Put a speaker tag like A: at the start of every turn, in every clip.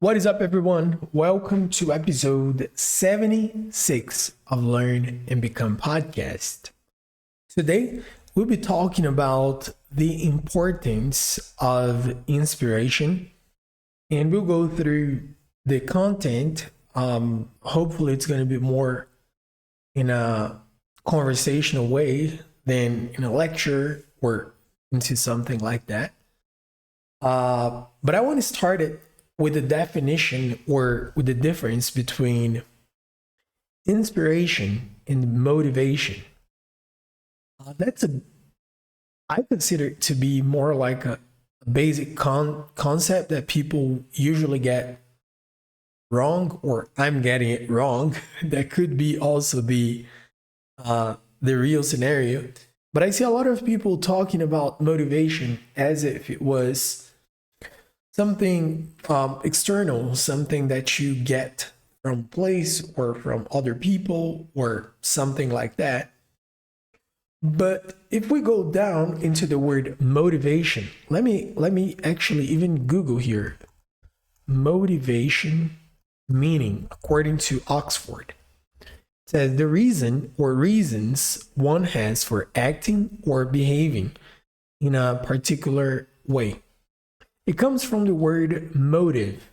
A: What is up, everyone? Welcome to episode 76 of Learn and Become podcast. Today, we'll be talking about the importance of inspiration, and we'll go through the content. Hopefully, it's going to be more in a conversational way than in a lecture or into something like that. But I want to start it with the definition or with the difference between inspiration and motivation. I consider it to be more like a basic concept that people usually get wrong, or I'm getting it wrong. That could be also the real scenario. But I see a lot of people talking about motivation as if it was something external, something that you get from place or from other people or something like that. But if we go down into the word motivation, let me actually even Google here. Motivation meaning, according to Oxford, says the reason or reasons one has for acting or behaving in a particular way. It comes from the word motive,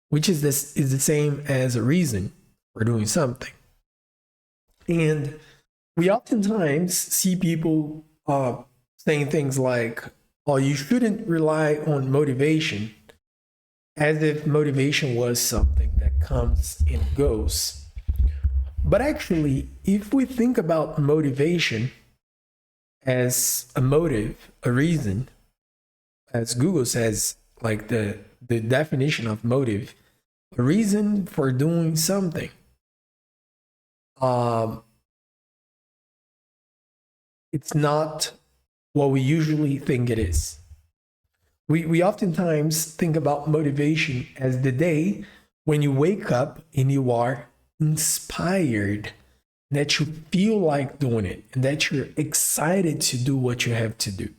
A: which is the same as a reason for doing something. And we oftentimes see people saying things like, "Oh, you shouldn't rely on motivation," as if motivation was something that comes and goes. But actually, if we think about motivation as a motive, a reason, as Google says, like the definition of motive, a reason for doing something. It's not what we usually think it is. We oftentimes think about motivation as the day when you wake up and you are inspired, that you feel like doing it, and that you're excited to do what you have to do.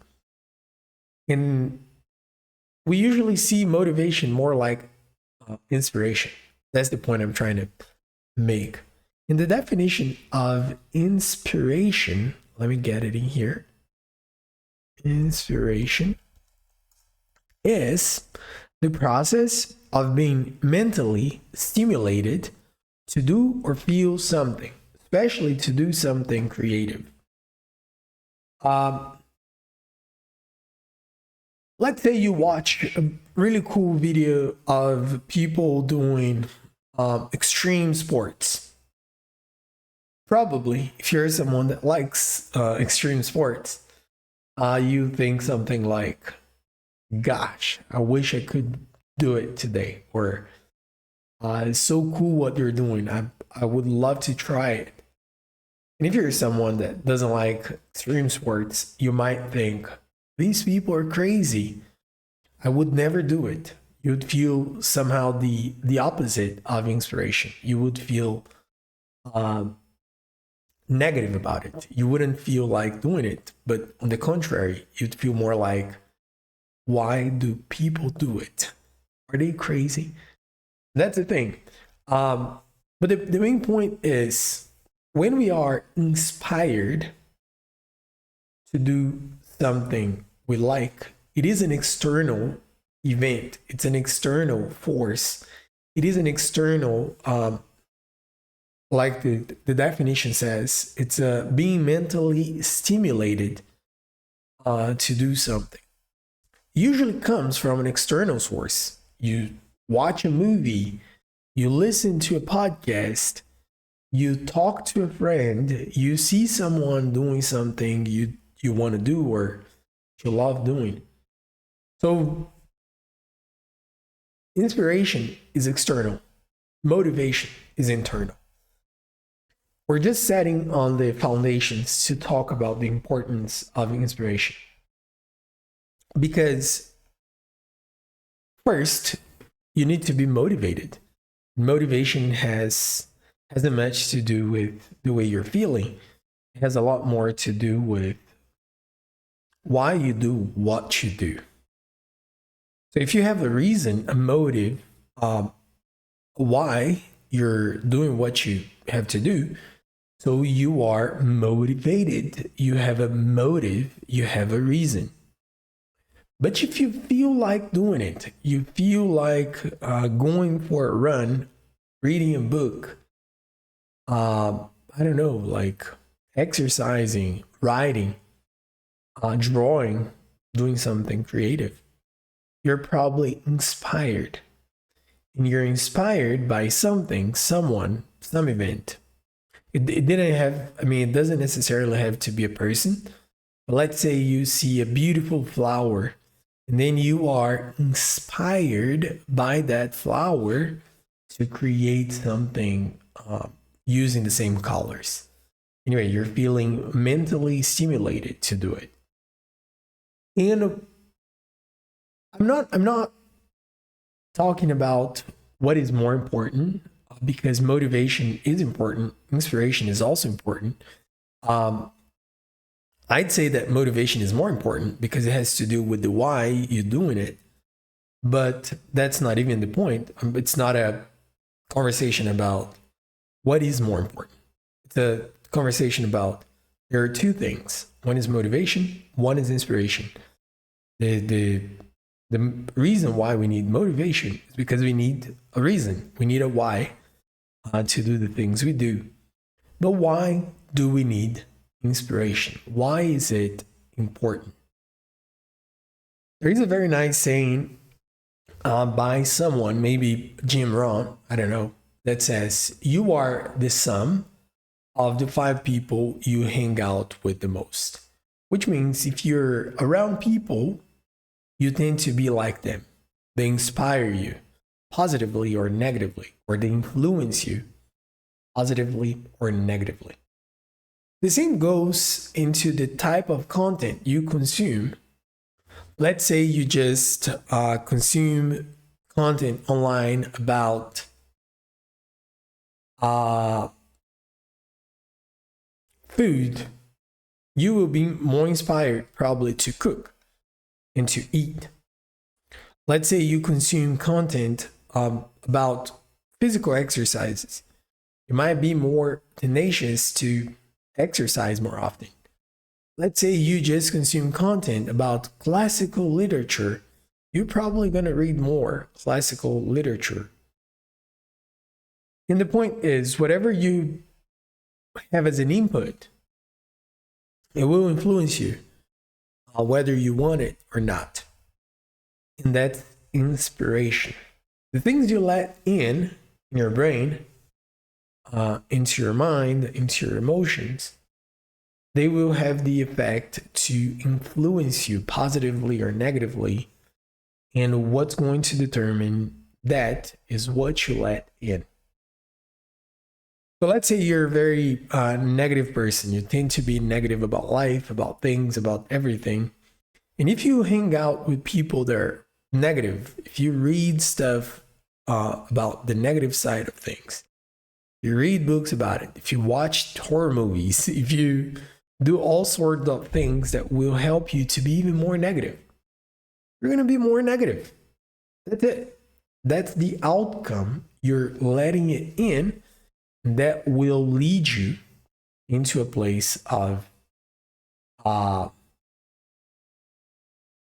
A: And we usually see motivation more like inspiration. That's the point I'm trying to make. In the definition of inspiration, let me get it in here. Inspiration is the process of being mentally stimulated to do or feel something, especially to do something creative. Let's say you watch a really cool video of people doing extreme sports. Probably, if you're someone that likes extreme sports, you think something like, "Gosh, I wish I could do it today," or "It's so cool what they're doing. I would love to try it." And if you're someone that doesn't like extreme sports, you might think, "These people are crazy. I would never do it." You'd feel somehow the opposite of inspiration. You would feel negative about it. You wouldn't feel like doing it. But on the contrary, you'd feel more like, "Why do people do it? Are they crazy?" That's the thing. But the main point is, when we are inspired to do something we like, it is an external event. It's an external force. It is an external, like the definition says, it's being mentally stimulated to do something. Usually comes from an external source. You watch a movie, you listen to a podcast, you talk to a friend, you see someone doing something you want to do or you love doing. So inspiration is external, motivation is internal. We're just setting on the foundations to talk about the importance of inspiration. Because first, you need to be motivated. Motivation hasn't much to do with the way you're feeling. It has a lot more to do with why you do what you do. So if you have a reason, a motive, why you're doing what you have to do, so you are motivated. You have a motive, you have a reason. But if you feel like doing it, you feel like going for a run, reading a book, I don't know, like exercising, writing, drawing, doing something creative, you're probably inspired. And you're inspired by something, someone, some event. It didn't have, I mean, it doesn't necessarily have to be a person. But let's say you see a beautiful flower, and then you are inspired by that flower to create something using the same colors. Anyway, you're feeling mentally stimulated to do it. And I'm not talking about what is more important, because motivation is important. Inspiration is also important. I'd say that motivation is more important because it has to do with the why you're doing it. But that's not even the point. It's not a conversation about what is more important. It's a conversation about there are two things. One is motivation, one is inspiration. The reason why we need motivation is because we need a reason. We need a why to do the things we do. But why do we need inspiration? Why is it important? There is a very nice saying by someone, maybe Jim Rohn, I don't know, that says, you are the sum of the 5 people you hang out with the most. Which means if you're around people, you tend to be like them. They inspire you positively or negatively, or they influence you positively or negatively. The same goes into the type of content you consume. Let's say you just consume content online about food. You will be more inspired probably to cook and to eat. Let's say you consume content about physical exercises. You might be more tenacious to exercise more often. Let's say you just consume content about classical literature. You're probably going to read more classical literature. And the point is, whatever you have as an input, it will influence you, whether you want it or not. And that's inspiration. The things you let in your brain, into your mind, into your emotions, they will have the effect to influence you positively or negatively. And what's going to determine that is what you let in. So let's say you're a very negative person. You tend to be negative about life, about things, about everything. And if you hang out with people that are negative, if you read stuff about the negative side of things, you read books about it, if you watch horror movies, if you do all sorts of things that will help you to be even more negative, you're going to be more negative. That's it. That's the outcome. You're letting it in. That will lead you into a place of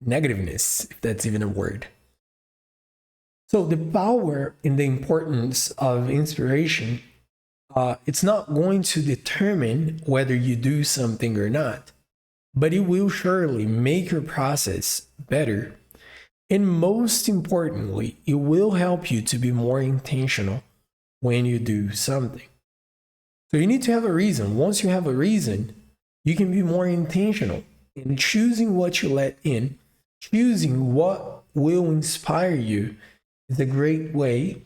A: negativeness, if that's even a word. So the power and the importance of inspiration, it's not going to determine whether you do something or not, but it will surely make your process better. And most importantly, it will help you to be more intentional when you do something. So you need to have a reason. Once you have a reason, you can be more intentional in choosing what you let in. Choosing what will inspire you is a great way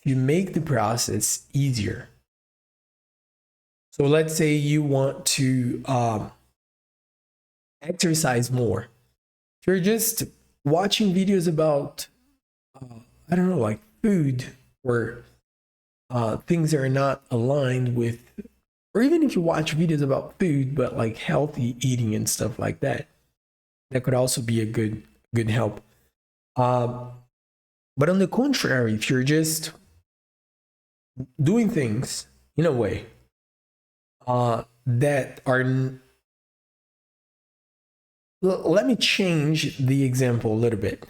A: to make the process easier. So let's say you want to exercise more. If you're just watching videos about, I don't know, like food or things that are not aligned with, or even if you watch videos about food, but like healthy eating and stuff like that, that could also be a good help. But on the contrary, if you're just doing things in a way that are let me change the example a little bit.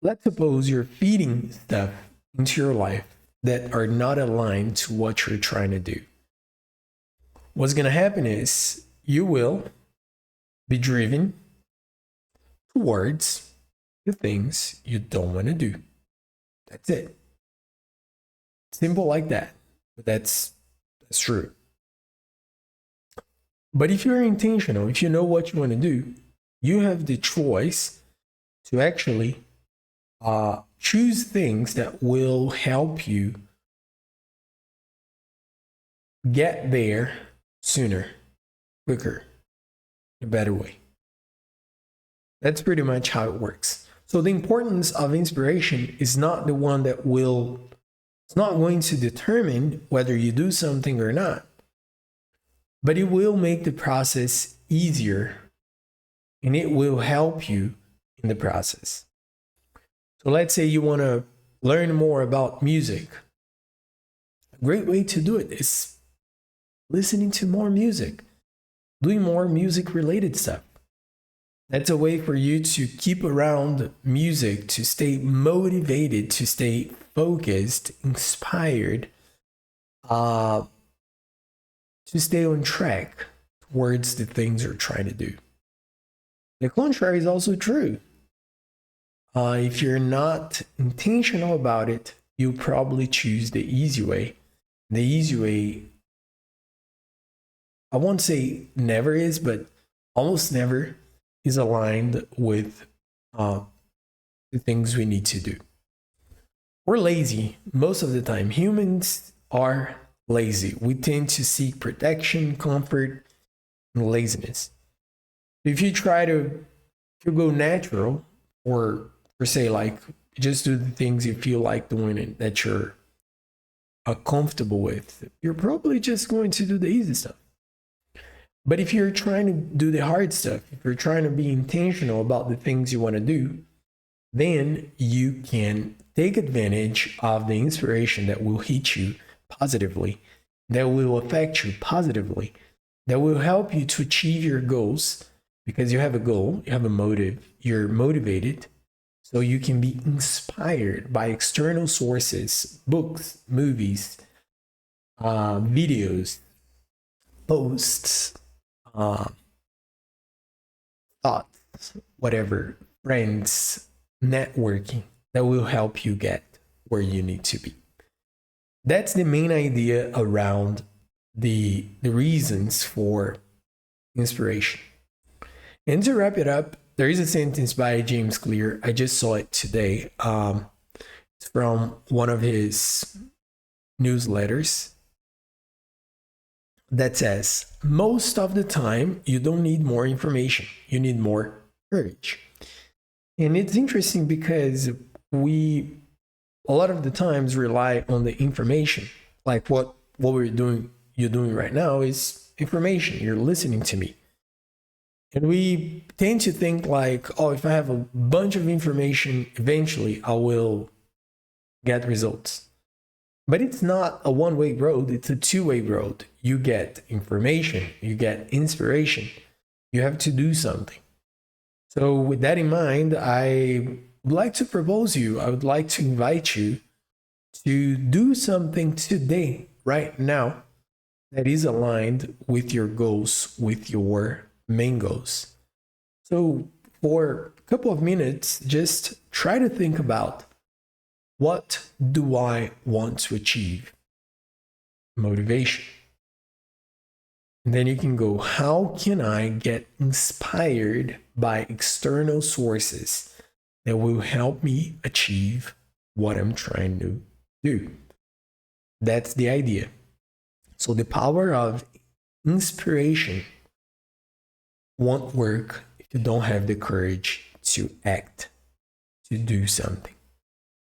A: Let's suppose you're feeding stuff into your life that are not aligned to what you're trying to do. What's going to happen is you will be driven towards the things you don't want to do. That's it. Simple like that. But that's true. But if you're intentional, if you know what you want to do, you have the choice to actually choose things that will help you get there sooner, quicker, in a better way. That's pretty much how it works. So the importance of inspiration is not the one that it's not going to determine whether you do something or not, but it will make the process easier and it will help you in the process. So let's say you want to learn more about music. A great way to do it is listening to more music, doing more music related stuff. That's a way for you to keep around music, to stay motivated, to stay focused, inspired, to stay on track towards the things you're trying to do. The contrary is also true. If you're not intentional about it, you'll probably choose the easy way. The easy way, I won't say never is, but almost never is aligned with the things we need to do. We're lazy most of the time. Humans are lazy. We tend to seek protection, comfort, and laziness. If you go natural, or say like just do the things you feel like doing and that you're comfortable with, you're probably just going to do the easy stuff. But if you're trying to do the hard stuff, if you're trying to be intentional about the things you want to do, then you can take advantage of the inspiration that will hit you positively, that will affect you positively, that will help you to achieve your goals because you have a goal, you have a motive, you're motivated, so you can be inspired by external sources, books, movies, videos, posts, thoughts, whatever, friends, networking that will help you get where you need to be. That's the main idea around the reasons for inspiration. And to wrap it up, there is a sentence by James Clear. I just saw it today. It's from one of his newsletters that says, most of the time, you don't need more information. You need more courage. And it's interesting because we, a lot of the times, rely on the information. Like what you're doing right now is information. You're listening to me. And we tend to think like, oh, if I have a bunch of information, eventually I will get results. But it's not a one-way road, it's a two-way road. You get information, you get inspiration. You have to do something. So with that in mind, I would like to propose you, I would like to invite you to do something today, right now, that is aligned with your goals, with your main goals. So for a couple of minutes, just try to think about, what do I want to achieve? Motivation. And then you can go, how can I get inspired by external sources that will help me achieve what I'm trying to do? That's the idea. So the power of inspiration won't work if you don't have the courage to act, to do something.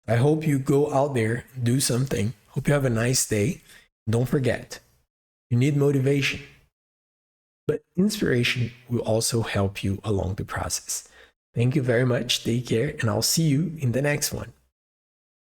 A: I hope you go out there, do something. Hope you have a nice day. Don't forget, you need motivation. but inspiration will also help you along the process. Thank you very much. Take care, and I'll see you in the next one.